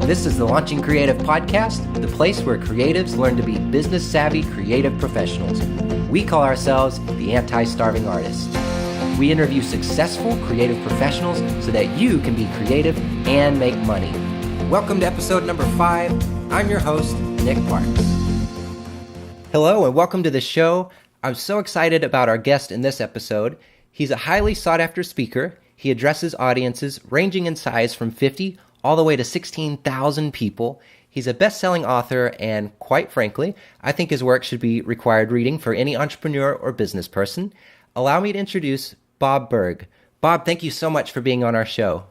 This is the Launching Creative Podcast, the place where creatives learn to be business-savvy creative professionals. We call ourselves the Anti-Starving Artists. We interview successful creative professionals so that you can be creative and make money. Welcome to episode number 5. I'm your host, Nick Parks. Hello and welcome to the show. I'm so excited about our guest in this episode. He's a highly sought-after speaker. He addresses audiences ranging in size from 50 all the way to 16,000 people. He's a best-selling author, and quite frankly, I think his work should be required reading for any entrepreneur or business person. Allow me to introduce Bob Burg. Bob, thank you so much for being on our show.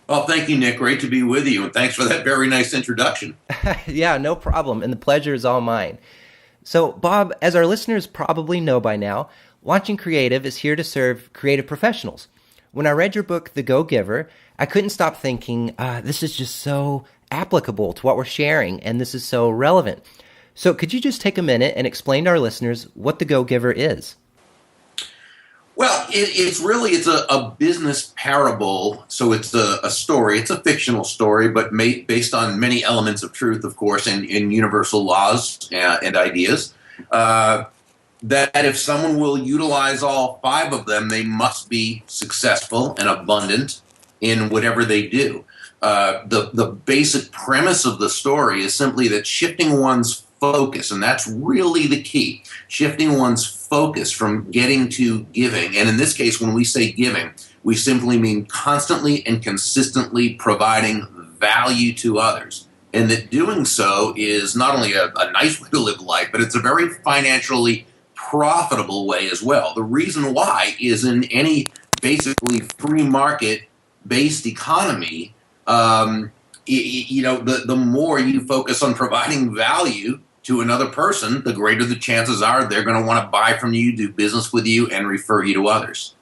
Well, thank you, Nick. Great to be with you, and thanks for that very nice introduction. Yeah, no problem, and the pleasure is all mine. So, Bob, as our listeners probably know by now, Launching Creative is here to serve creative professionals. When I read your book, The Go-Giver, I couldn't stop thinking, this is just so applicable to what we're sharing, and this is so relevant. So could you just take a minute and explain to our listeners what The Go-Giver is? Well, it's a business parable, so it's a story. It's a fictional story, but based on many elements of truth, of course, and universal laws and ideas. That if someone will utilize all 5 of them, they must be successful and abundant in whatever they do. The basic premise of the story is simply that shifting one's focus, and that's really the key, shifting one's focus from getting to giving. And in this case, when we say giving, we simply mean constantly and consistently providing value to others. And that doing so is not only a nice way to live life, but it's a very financially profitable way as well. The reason why is in any basically free market-based economy, the more you focus on providing value to another person, the greater the chances are they're going to want to buy from you, do business with you, and refer you to others.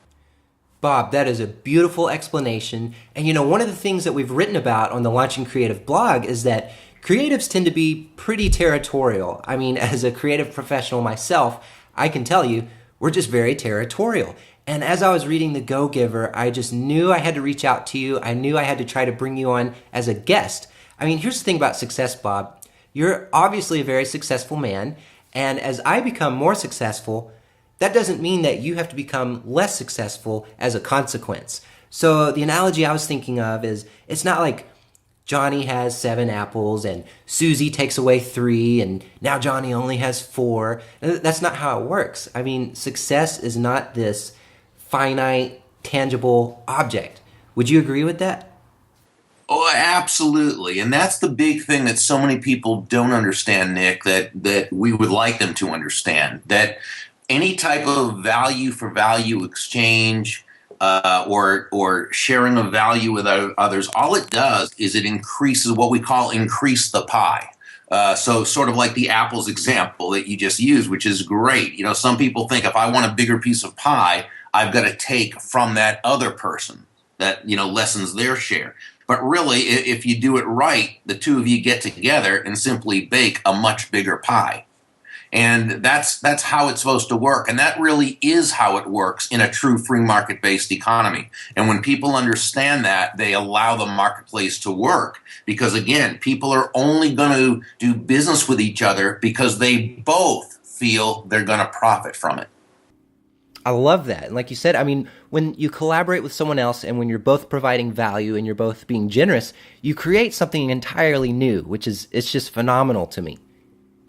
Bob, that is a beautiful explanation. And one of the things that we've written about on the Launching Creative blog is that creatives tend to be pretty territorial. I mean, as a creative professional myself, I can tell you, we're just very territorial. And as I was reading The Go-Giver, I just knew I had to reach out to you. I knew I had to try to bring you on as a guest. I mean, here's the thing about success, Bob. You're obviously a very successful man. And as I become more successful, that doesn't mean that you have to become less successful as a consequence. So the analogy I was thinking of is, it's not like Johnny has 7 apples and Susie takes away 3 and now Johnny only has 4. That's not how it works. I mean, success is not this finite, tangible object. Would you agree with that? Oh, absolutely. And that's the big thing that so many people don't understand, Nick, that we would like them to understand. That any type of value for value exchange or sharing of value with others, all it does is it increases what we call increase the pie. So sort of like the apples example that you just used, which is great. Some people think if I want a bigger piece of pie, I've got to take from that other person that, lessens their share. But really, if you do it right, the two of you get together and simply bake a much bigger pie. And that's how it's supposed to work. And that really is how it works in a true free market-based economy. And when people understand that, they allow the marketplace to work. Because again, people are only going to do business with each other because they both feel they're going to profit from it. I love that. And like you said, I mean, when you collaborate with someone else and when you're both providing value and you're both being generous, you create something entirely new, it's just phenomenal to me.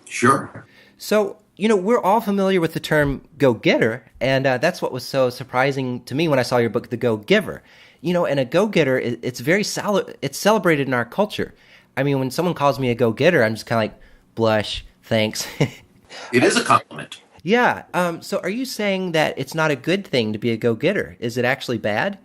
Sure. So, we're all familiar with the term go-getter, and that's what was so surprising to me when I saw your book, The Go-Giver. And a go-getter, it's it's celebrated in our culture. I mean, when someone calls me a go-getter, I'm just kind of like, blush, thanks. It is a compliment. Yeah. So are you saying that it's not a good thing to be a go-getter? Is it actually bad?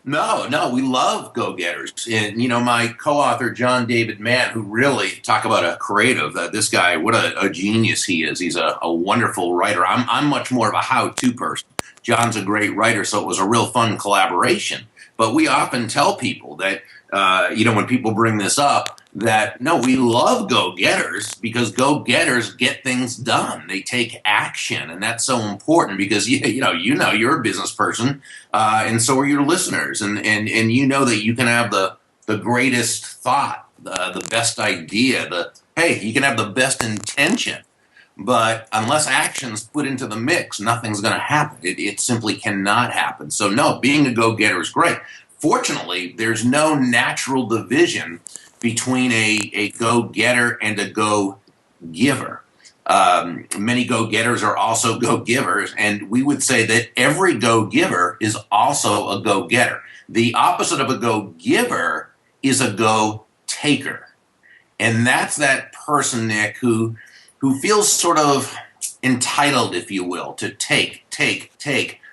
No, we love go-getters. And, my co-author, John David Mann, who really, talk about a creative, this guy, what a genius he is. He's a wonderful writer. I'm much more of a how-to person. John's a great writer, so it was a real fun collaboration. But we often tell people that, when people bring this up, that, no, we love go-getters because go-getters get things done. They take action, and that's so important because, you're a business person, and so are your listeners, and you know that you can have the greatest thought, the best idea, hey, you can have the best intention, but unless action's put into the mix, nothing's going to happen. It simply cannot happen. So no, being a go-getter is great. Fortunately, there's no natural division between a go-getter and a go-giver. Many go-getters are also go-givers, and we would say that every go-giver is also a go-getter. The opposite of a go-giver is a go-taker. And that's that person, Nick, who feels sort of entitled, if you will, to take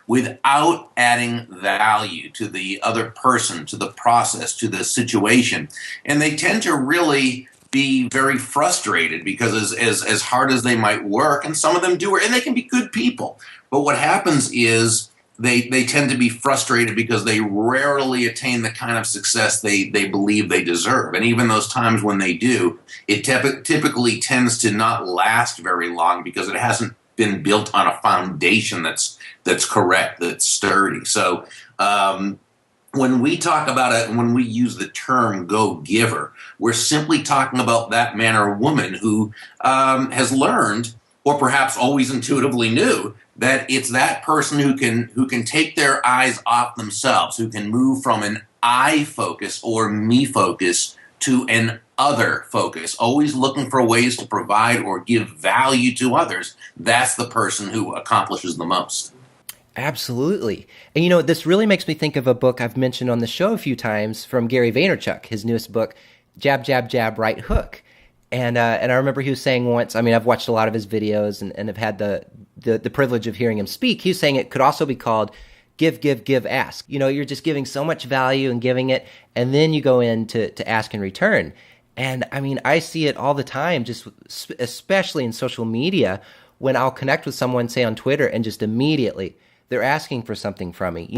without adding value to the other person, to the process, to the situation. And they tend to really be very frustrated because as hard as they might work, and some of them do, and they can be good people, but what happens is they tend to be frustrated because they rarely attain the kind of success they believe they deserve. And even those times when they do, it typically tends to not last very long because it hasn't been built on a foundation that's correct, that's sturdy. So when we talk about it, when we use the term go-giver, we're simply talking about that man or woman who has learned, or perhaps always intuitively knew, that it's that person who can take their eyes off themselves, who can move from an I focus or me focus to an other focus, always looking for ways to provide or give value to others. That's the person who accomplishes the most. Absolutely. And this really makes me think of a book I've mentioned on the show a few times from Gary Vaynerchuk, his newest book, Jab, Jab, Jab, Right Hook. And I remember he was saying once, I've watched a lot of his videos and have had the privilege of hearing him speak. He was saying it could also be called give, give, give, ask. You're just giving so much value and giving it, and then you go in to ask in return. And I see it all the time, just especially in social media, when I'll connect with someone, say on Twitter, and just immediately they're asking for something from me.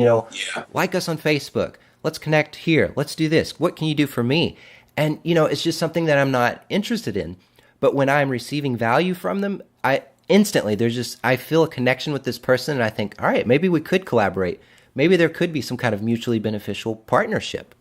Like us on Facebook. Let's connect here. Let's do this. What can you do for me? And, it's just something that I'm not interested in. But when I'm receiving value from them, I feel a connection with this person, and I think, all right, maybe we could collaborate. Maybe there could be some kind of mutually beneficial partnership.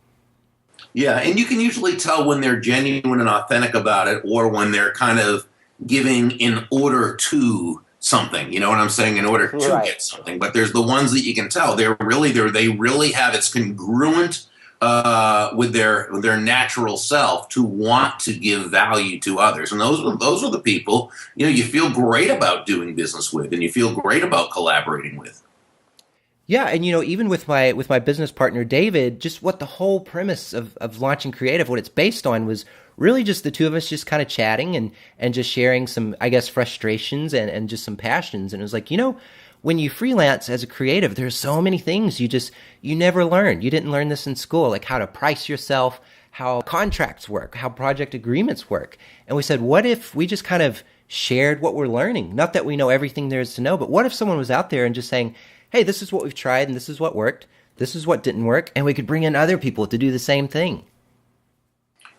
Yeah, and you can usually tell when they're genuine and authentic about it, or when they're kind of giving in order to something. You know what I'm saying? In order to get something. But there's the ones that you can tell they really have, it's congruent with their natural self to want to give value to others. And those are the people you feel great about doing business with, and you feel great about collaborating with. Yeah, and even with my business partner David, just what the whole premise of launching Creative, what it's based on, was really just the two of us just kind of chatting and just sharing some, I guess, frustrations and just some passions. And it was like, when you freelance as a creative, there's so many things you never learn. You didn't learn this in school, like how to price yourself, how contracts work, how project agreements work. And we said, what if we just kind of shared what we're learning? Not that we know everything there is to know, but what if someone was out there and just saying, hey, this is what we've tried and this is what worked, this is what didn't work, and we could bring in other people to do the same thing.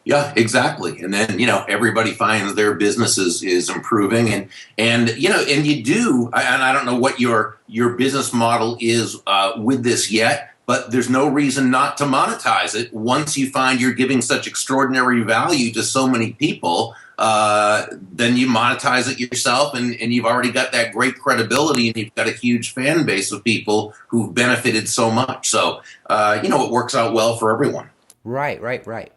Yeah, exactly. And then, everybody finds their business is improving, and you do, and I don't know what your business model is with this yet, but there's no reason not to monetize it. Once you find you're giving such extraordinary value to so many people, then you monetize it yourself, and you've already got that great credibility, and you've got a huge fan base of people who've benefited so much. So, it works out well for everyone. Right.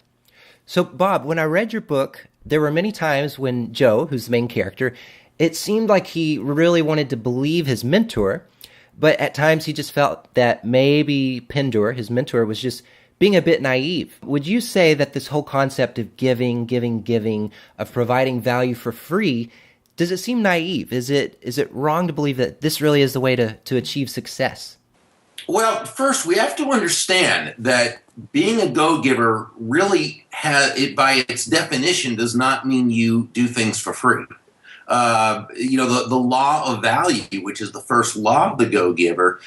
So, Bob, when I read your book, there were many times when Joe, who's the main character, it seemed like he really wanted to believe his mentor, but at times he just felt that maybe Pendur, his mentor, was just being a bit naive. Would you say that this whole concept of giving, of providing value for free, does it seem naive? Is it wrong to believe that this really is the way to achieve success? Well, first, we have to understand that being a go-giver really by its definition, does not mean you do things for free. The law of value, which is the first law of the go-giver,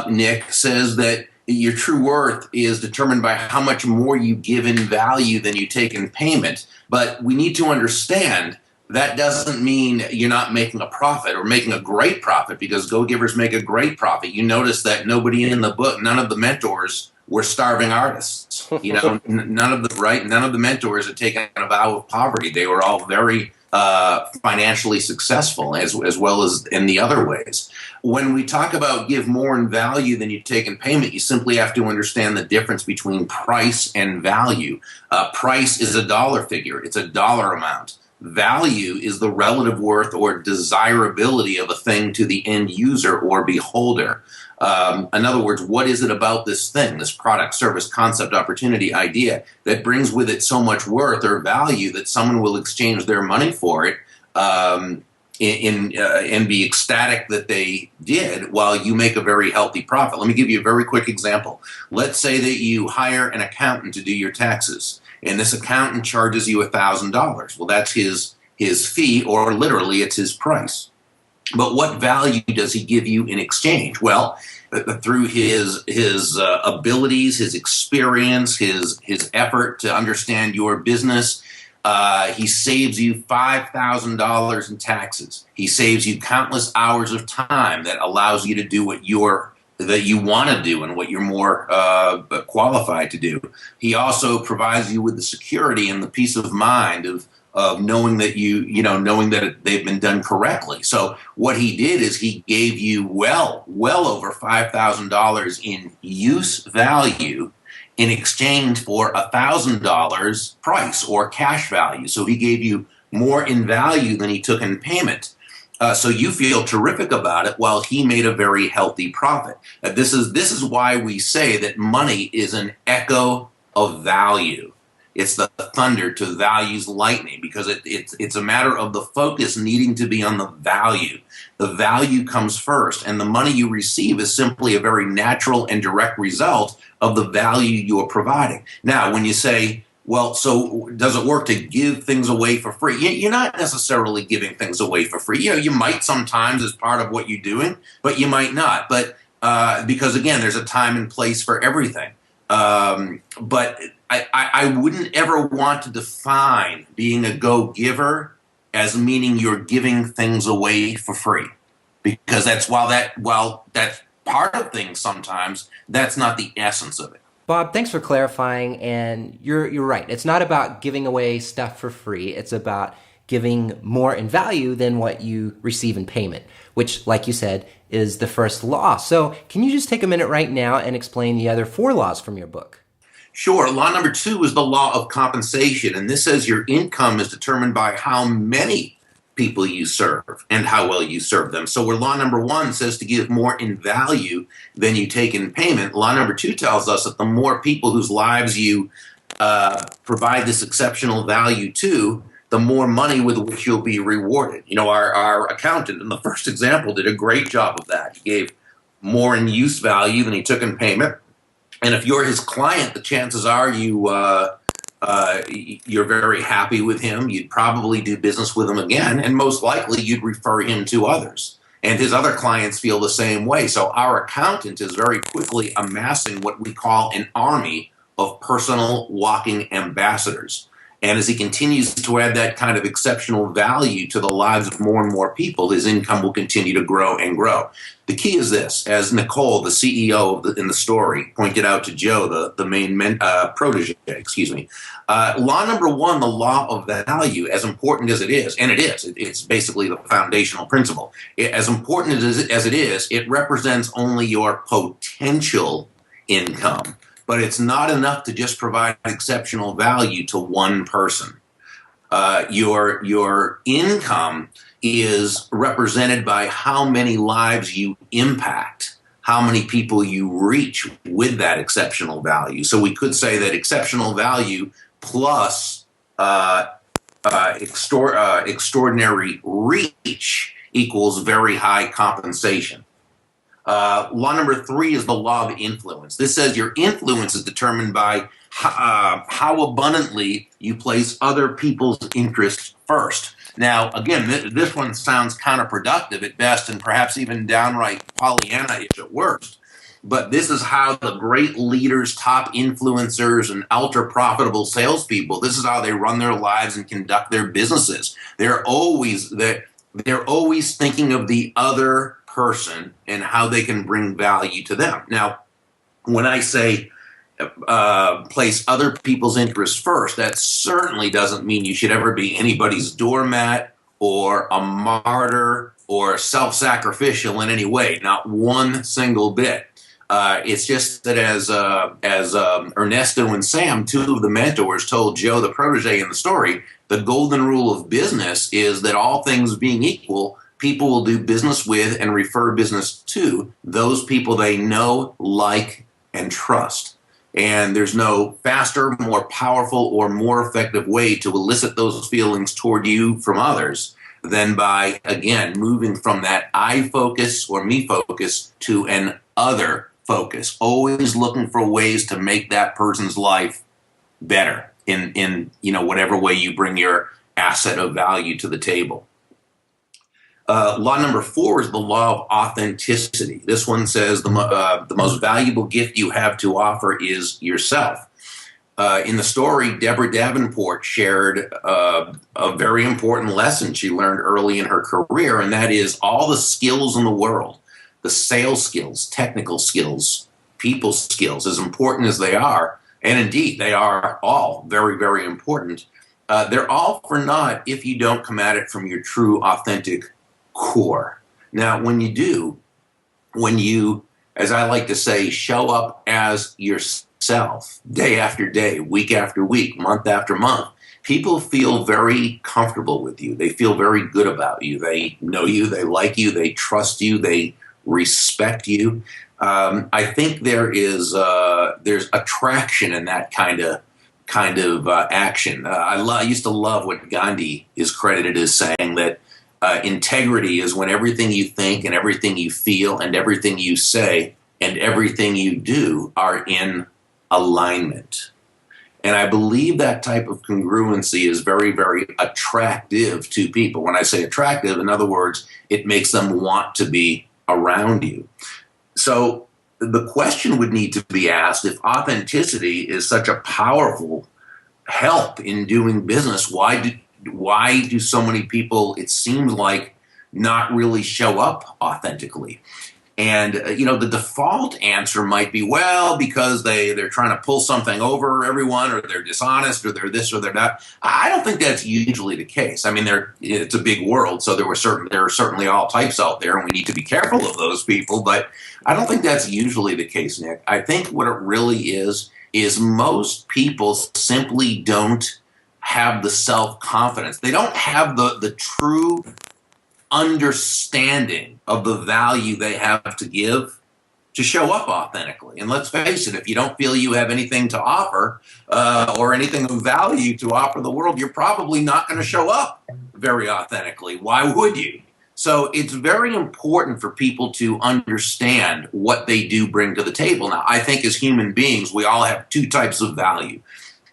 Nick, says that your true worth is determined by how much more you give in value than you take in payment. But we need to understand that doesn't mean you're not making a profit or making a great profit, because go-givers make a great profit. You notice that nobody in the book, none of the mentors we're starving artists. None of the mentors had taken a vow of poverty. They were all very financially successful, as well as in the other ways. When we talk about give more in value than you take in payment, you simply have to understand the difference between price and value. Price is a dollar figure. It's a dollar amount. Value is the relative worth or desirability of a thing to the end user or beholder. In other words, what is it about this thing, this product, service, concept, opportunity, idea, that brings with it so much worth or value that someone will exchange their money for it and be ecstatic that they did, while you make a very healthy profit? Let me give you a very quick example. Let's say that you hire an accountant to do your taxes, and this accountant charges you $1,000. Well, that's his fee, or literally it's his price. But what value does he give you in exchange? Well, through his abilities, his experience, his effort to understand your business, he saves you $5,000 in taxes. He saves you countless hours of time that allows you to do what that you want to do and what you're more qualified to do. He also provides you with the security and the peace of mind of knowing that knowing that they've been done correctly. So what he did is he gave you well over $5,000 in use value in exchange for $1,000 price or cash value. So he gave you more in value than he took in payment. So you feel terrific about it, while he made a very healthy profit. This is why we say that money is an echo of value. It's the thunder to value's lightning, because it's a matter of the focus needing to be on the value. The value comes first, and the money you receive is simply a very natural and direct result of the value you are providing. Now, when you say, well, so does it work to give things away for free? You're not necessarily giving things away for free. You might sometimes as part of what you're doing, but you might not. But because, again, there's a time and place for everything. But I wouldn't ever want to define being a go-giver as meaning you're giving things away for free, because while that's part of things sometimes, that's not the essence of it. Bob, thanks for clarifying, and you're right. It's not about giving away stuff for free. It's about giving more in value than what you receive in payment, which, like you said, is the first law. So can you just take a minute right now and explain the other 4 laws from your book? Sure. Law number 2 is the law of compensation, and this says your income is determined by how many people you serve and how well you serve them. So where law number 1 says to give more in value than you take in payment, law number 2 tells us that the more people whose lives you provide this exceptional value to, the more money with which you'll be rewarded. Our accountant in the first example did a great job of that. He gave more in use value than he took in payment. And if you're his client, the chances are you're very happy with him. You'd probably do business with him again, and most likely you'd refer him to others. And his other clients feel the same way. So our accountant is very quickly amassing what we call an army of personal walking ambassadors. And as he continues to add that kind of exceptional value to the lives of more and more people, his income will continue to grow and grow. The key is this: as Nicole, the CEO in the story, pointed out to Joe, the main protege, law number 1, the law of value, as important as it is, and it's basically the foundational principle. As important as it is, it represents only your potential income. But it's not enough to just provide exceptional value to one person. Your income is represented by how many lives you impact, how many people you reach with that exceptional value. So we could say that exceptional value plus extraordinary reach equals very high compensation. Law number 3 is the law of influence. This says your influence is determined by how abundantly you place other people's interests first. Now, again, this one sounds counterproductive at best, and perhaps even downright Pollyanna-ish at worst. But this is how the great leaders, top influencers, and ultra-profitable salespeople, this is how they run their lives and conduct their businesses. They're always thinking of the other person and how they can bring value to them. Now, when I say place other people's interests first, that certainly doesn't mean you should ever be anybody's doormat or a martyr or self-sacrificial in any way, not one single bit. It's just that as Ernesto and Sam, two of the mentors, told Joe, the protege in the story, the golden rule of business is that all things being equal, people will do business with and refer business to those people they know, like, and trust. And there's no faster, more powerful, or more effective way to elicit those feelings toward you from others than by, again, moving from that I focus or me focus to an other focus, always looking for ways to make that person's life better in whatever way you bring your asset of value to the table. Law number 4 is the law of authenticity. This one says the most valuable gift you have to offer is yourself. In the story, Deborah Davenport shared a very important lesson she learned early in her career, and that is all the skills in the world, the sales skills, technical skills, people skills, as important as they are, and indeed they are all very, very important, they're all for naught if you don't come at it from your true, authentic core. Now, when you, as I like to say, show up as yourself day after day, week after week, month after month, people feel very comfortable with you. They feel very good about you. They know you, they like you, they trust you, they respect you. I think there's attraction in that kind of action. I used to love what Gandhi is credited as saying, that integrity is when everything you think and everything you feel and everything you say and everything you do are in alignment. And I believe that type of congruency is very, very attractive to people. When I say attractive, in other words, it makes them want to be around you. So the question would need to be asked, if authenticity is such a powerful help in doing business, why do so many people, it seems like, not really show up authentically? And, the default answer might be, well, because they're trying to pull something over everyone, or they're dishonest, or they're this, or they're that. I don't think that's usually the case. I mean, it's a big world, so there are certainly all types out there, and we need to be careful of those people, but I don't think that's usually the case, Nick. I think what it really is most people simply don't have the self-confidence. They don't have the true understanding of the value they have to give to show up authentically. And let's face it, if you don't feel you have anything to offer or anything of value to offer the world, you're probably not going to show up very authentically. Why would you? So it's very important for people to understand what they do bring to the table. Now, I think as human beings, we all have two types of value.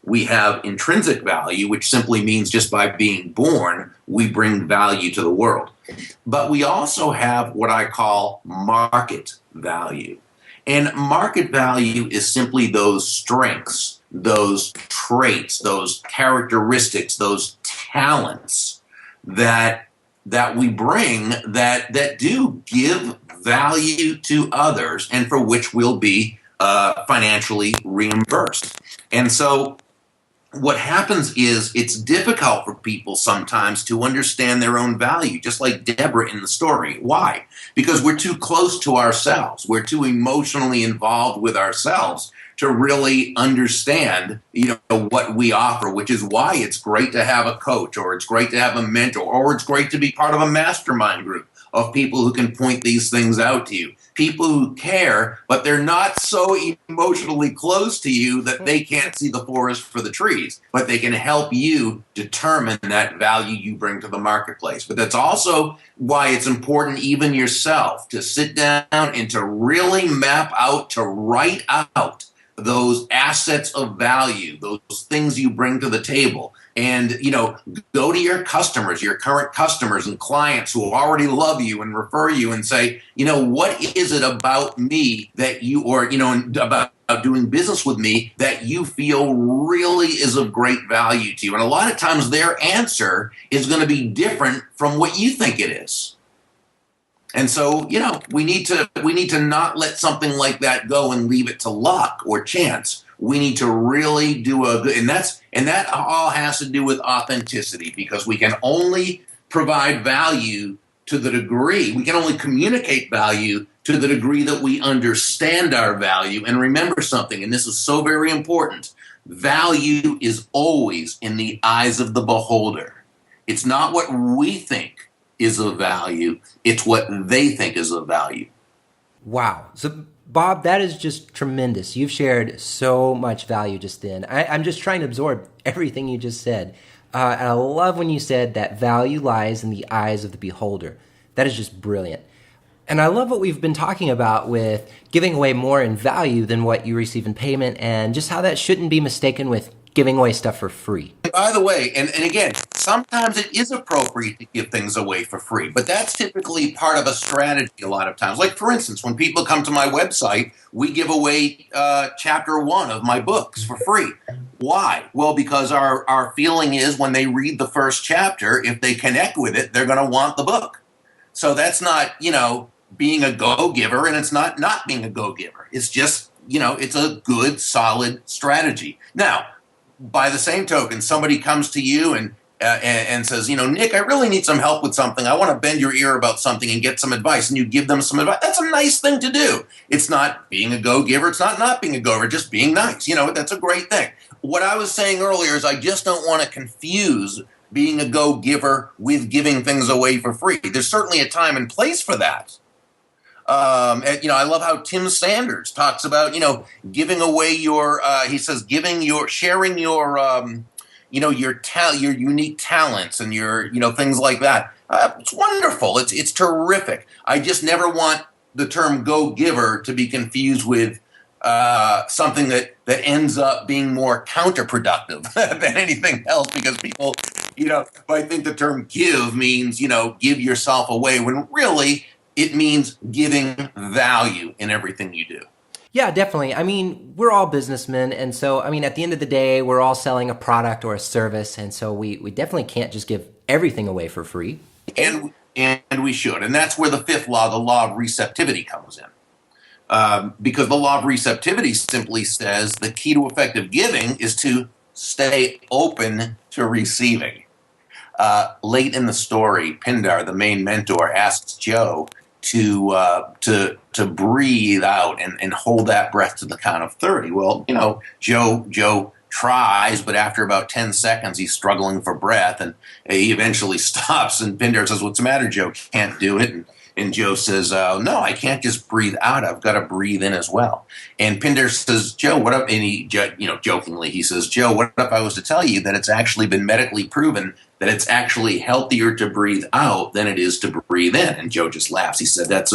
We have intrinsic value, which simply means just by being born, we bring value to the world. But we also have what I call market value. And market value is simply those strengths, those traits, those characteristics, those talents that we bring that do give value to others and for which we'll be financially reimbursed. And so what happens is it's difficult for people sometimes to understand their own value, just like Deborah in the story. Why? Because we're too close to ourselves. We're too emotionally involved with ourselves to really understand, what we offer, which is why it's great to have a coach, or it's great to have a mentor, or it's great to be part of a mastermind group of people who can point these things out to you. People who care, but they're not so emotionally close to you that they can't see the forest for the trees, but they can help you determine that value you bring to the marketplace. But that's also why it's important, even yourself, to sit down and to really map out, to write out those assets of value, those things you bring to the table. And, go to your customers, your current customers and clients who already love you and refer you, and say, what is it about me that you, or, about doing business with me that you feel really is of great value to you? And a lot of times their answer is going to be different from what you think it is. And so, we need to not let something like that go and leave it to luck or chance. We need to really do a good, and that all has to do with authenticity, because we can only provide value to the degree, we can only communicate value to the degree that we understand our value. And remember something, and this is so very important, value is always in the eyes of the beholder. It's not what we think is of value, it's what they think is of value. Wow. So, Bob, that is just tremendous. You've shared so much value just then. I'm just trying to absorb everything you just said. And I love when you said that value lies in the eyes of the beholder. That is just brilliant. And I love what we've been talking about with giving away more in value than what you receive in payment, and just how that shouldn't be mistaken with giving away stuff for free. By the way, and again, sometimes it is appropriate to give things away for free, but that's typically part of a strategy a lot of times. Like, for instance, when people come to my website, we give away chapter 1 of my books for free. Why? Well, because our feeling is when they read the first chapter, if they connect with it, they're going to want the book. So that's not, being a go-giver, and it's not being a go-giver. It's just, it's a good, solid strategy. Now, by the same token, somebody comes to you and says, Nick, I really need some help with something. I want to bend your ear about something and get some advice. And you give them some advice. That's a nice thing to do. It's not being a go-giver. It's not being a go-giver, just being nice. That's a great thing. What I was saying earlier is I just don't want to confuse being a go-giver with giving things away for free. There's certainly a time and place for that. I love how Tim Sanders talks about, giving away your, he says, sharing your unique talents and your, things like that. It's wonderful. It's terrific. I just never want the term go-giver to be confused with something that ends up being more counterproductive than anything else, because people, I think the term give means, give yourself away, when really it means giving value in everything you do. Yeah, definitely. I mean, we're all businessmen. And so, at the end of the day, we're all selling a product or a service. And so we definitely can't just give everything away for free. And we should. And that's where the fifth law, the law of receptivity, comes in. Because the law of receptivity simply says the key to effective giving is to stay open to receiving. Late in the story, Pindar, the main mentor, asks Joe to breathe out and hold that breath to the count of 30. Well, Joe tries, but after about 10 seconds, he's struggling for breath, and he eventually stops. And Pindar says, "What's the matter, Joe? Can't do it?" And Joe says, "No, I can't just breathe out. I've got to breathe in as well." And Pindar says, "Joe, what if?" And he, jokingly, he says, "Joe, what if I was to tell you that it's actually been medically proven that it's actually healthier to breathe out than it is to breathe in?" And Joe just laughs. He said, "That's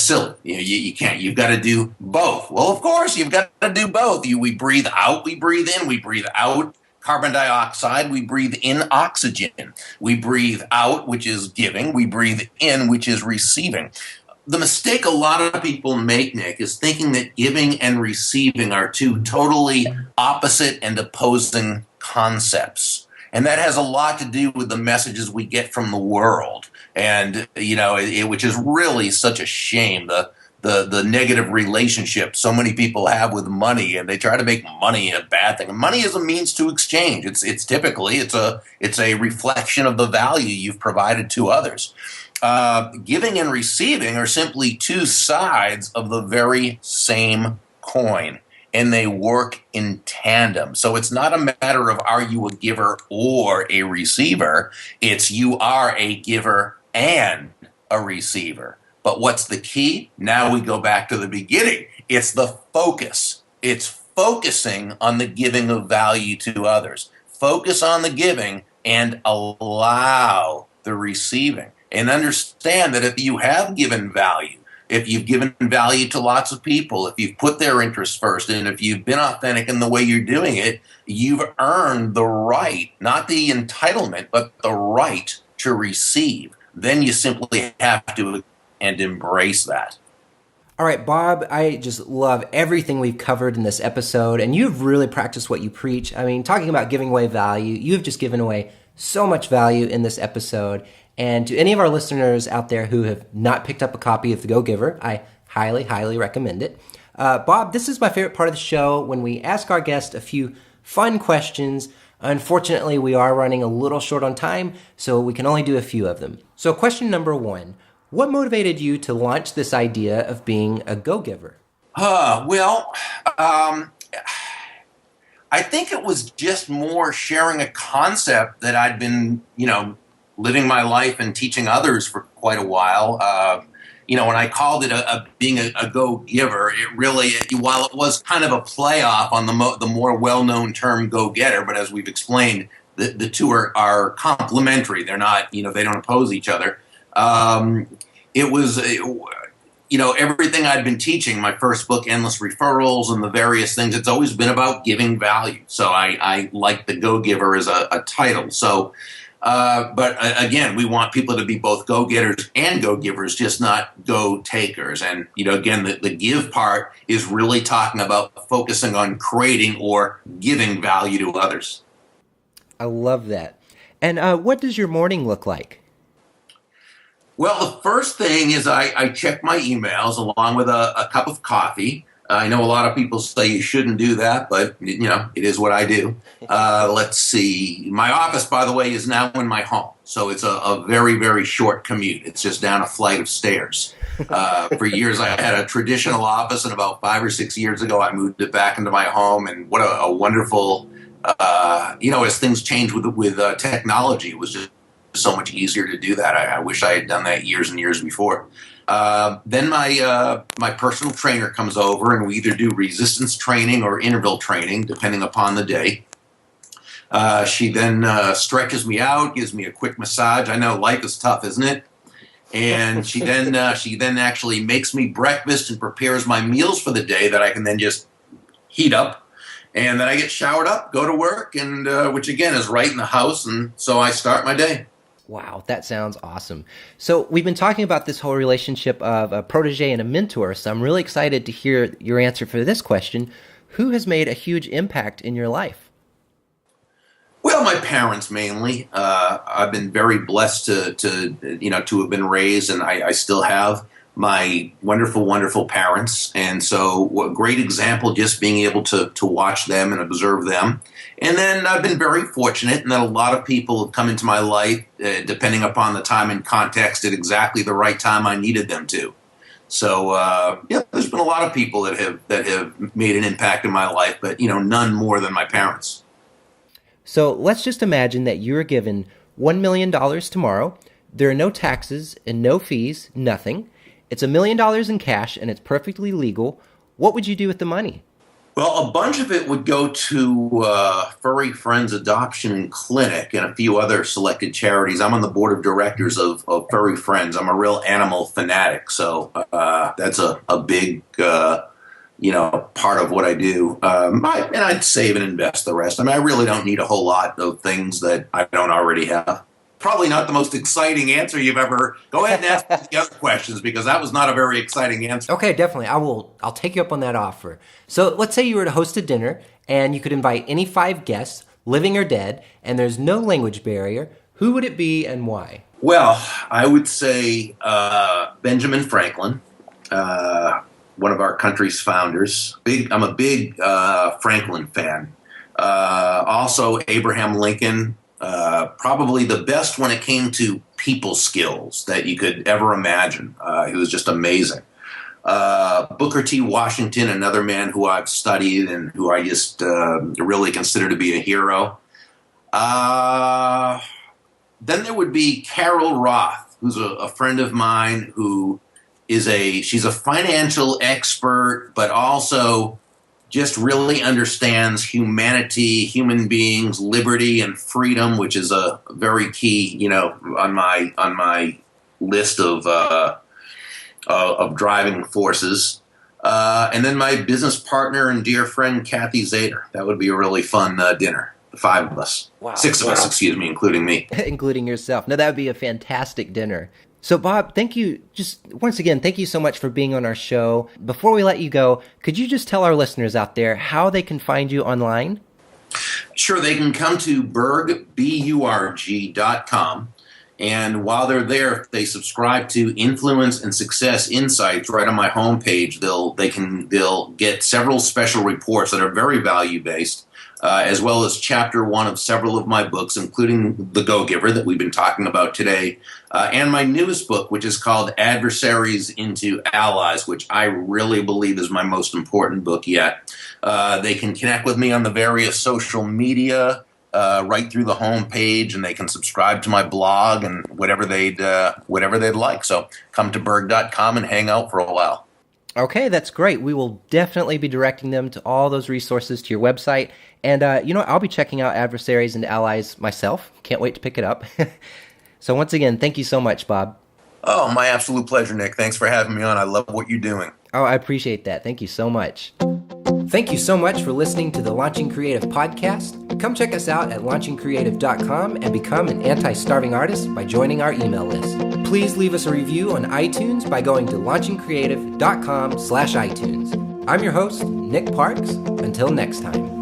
silly. You can't. You've got to do both." Well, of course, you've got to do both. We breathe out, we breathe in. We breathe out carbon dioxide, we breathe in oxygen. We breathe out, which is giving. We breathe in, which is receiving. The mistake a lot of people make, Nick, is thinking that giving and receiving are two totally opposite and opposing concepts. And that has a lot to do with the messages we get from the world. And, which is really such a shame, the negative relationship so many people have with money, and they try to make money a bad thing. And money is a means to exchange. It's typically a reflection of the value you've provided to others. Giving and receiving are simply two sides of the very same coin, and they work in tandem. So it's not a matter of are you a giver or a receiver. It's you are a giver and a receiver. But what's the key? Now we go back to the beginning. It's the focus. It's focusing on the giving of value to others. Focus on the giving and allow the receiving. And understand that if you have given value, if you've given value to lots of people, if you've put their interests first, and if you've been authentic in the way you're doing it, you've earned the right, not the entitlement, but the right to receive. Then you simply have to and embrace that. All right, Bob, I just love everything we've covered in this episode, and you've really practiced what you preach. Talking about giving away value, you've just given away so much value in this episode. And to any of our listeners out there who have not picked up a copy of The Go-Giver, I highly, highly recommend it. Bob, this is my favorite part of the show when we ask our guests a few fun questions. Unfortunately, we are running a little short on time, so we can only do a few of them. So question number 1, what motivated you to launch this idea of being a go-giver? Well, I think it was just more sharing a concept that I'd been, living my life and teaching others for quite a while. When I called it being a go-giver, it really, while it was kind of a playoff on the more well-known term go-getter, but as we've explained, the two are complementary. They're not, they don't oppose each other. It was, everything I'd been teaching, my first book, Endless Referrals, and the various things, it's always been about giving value. So I like the go-giver as a title. So, but again, we want people to be both go-getters and go-givers, just not go-takers. And, again, the give part is really talking about focusing on creating or giving value to others. I love that. And what does your morning look like? Well, the first thing is I check my emails along with a cup of coffee. I know a lot of people say you shouldn't do that, but, it is what I do. Let's see. My office, by the way, is now in my home. So it's a very, very short commute. It's just down a flight of stairs. For years, I had a traditional office, and about 5 or 6 years ago, I moved it back into my home. And what a wonderful, as things change with technology, it was just so much easier to do that. I wish I had done that years and years before. Then my personal trainer comes over, and we either do resistance training or interval training, depending upon the day. She then stretches me out, gives me a quick massage. I know life is tough, isn't it? And she then actually makes me breakfast and prepares my meals for the day that I can then just heat up. And then I get showered up, go to work, and which again is right in the house. And so I start my day. Wow, that sounds awesome. So we've been talking about this whole relationship of a protege and a mentor, so I'm really excited to hear your answer for this question. Who has made a huge impact in your life? Well, my parents mainly. I've been very blessed to have been raised, and I still have my wonderful, wonderful parents. And so what a great example, just being able to watch them and observe them. And then I've been very fortunate in that a lot of people have come into my life, depending upon the time and context, at exactly the right time I needed them to. So, there's been a lot of people that have made an impact in my life, but, none more than my parents. So let's just imagine that you are given $1 million tomorrow. There are no taxes and no fees, nothing. It's $1 million in cash, and it's perfectly legal. What would you do with the money? Well, a bunch of it would go to Furry Friends Adoption Clinic and a few other selected charities. I'm on the board of directors of Furry Friends. I'm a real animal fanatic, so that's a big, part of what I do. And I'd save and invest the rest. I mean, I really don't need a whole lot of things that I don't already have. Probably not the most exciting answer you've ever. Go ahead and ask the other questions, because that was not a very exciting answer. Okay, definitely. I'll take you up on that offer. So let's say you were to host a dinner and you could invite any 5 guests, living or dead, and there's no language barrier. Who would it be and why? Well, I would say Benjamin Franklin, one of our country's founders. I'm a big Franklin fan. Also, Abraham Lincoln. Probably the best when it came to people skills that you could ever imagine. He was just amazing. Booker T. Washington, another man who I've studied and who I just really consider to be a hero. Then there would be Carol Roth, who's a friend of mine who she's a financial expert, but also just really understands humanity, human beings, liberty, and freedom, which is a very key, on my list of driving forces. And then my business partner and dear friend, Kathy Zader. That would be a really fun dinner. The 5 of us. Wow. 6 of us, excuse me, including me. Including yourself. No, that would be a fantastic dinner. So, Bob, thank you. Just once again, thank you so much for being on our show. Before we let you go, could you just tell our listeners out there how they can find you online? Sure, they can come to burg.com. And while they're there, if they subscribe to Influence and Success Insights right on my homepage, they'll get several special reports that are very value based, as well as chapter 1 of several of my books, including The Go-Giver that we've been talking about today, and my newest book, which is called Adversaries into Allies, which I really believe is my most important book yet. They can connect with me on the various social media right through the homepage, and they can subscribe to my blog and whatever they'd like. So come to Burg.com and hang out for a while. Okay, that's great. We will definitely be directing them to all those resources to your website. And, I'll be checking out Adversaries and Allies myself. Can't wait to pick it up. So once again, thank you so much, Bob. Oh, my absolute pleasure, Nick. Thanks for having me on. I love what you're doing. Oh, I appreciate that. Thank you so much. Thank you so much for listening to the Launching Creative podcast. Come check us out at launchingcreative.com and become an anti-starving artist by joining our email list. Please leave us a review on iTunes by going to launchingcreative.com/iTunes. I'm your host, Nick Parks. Until next time.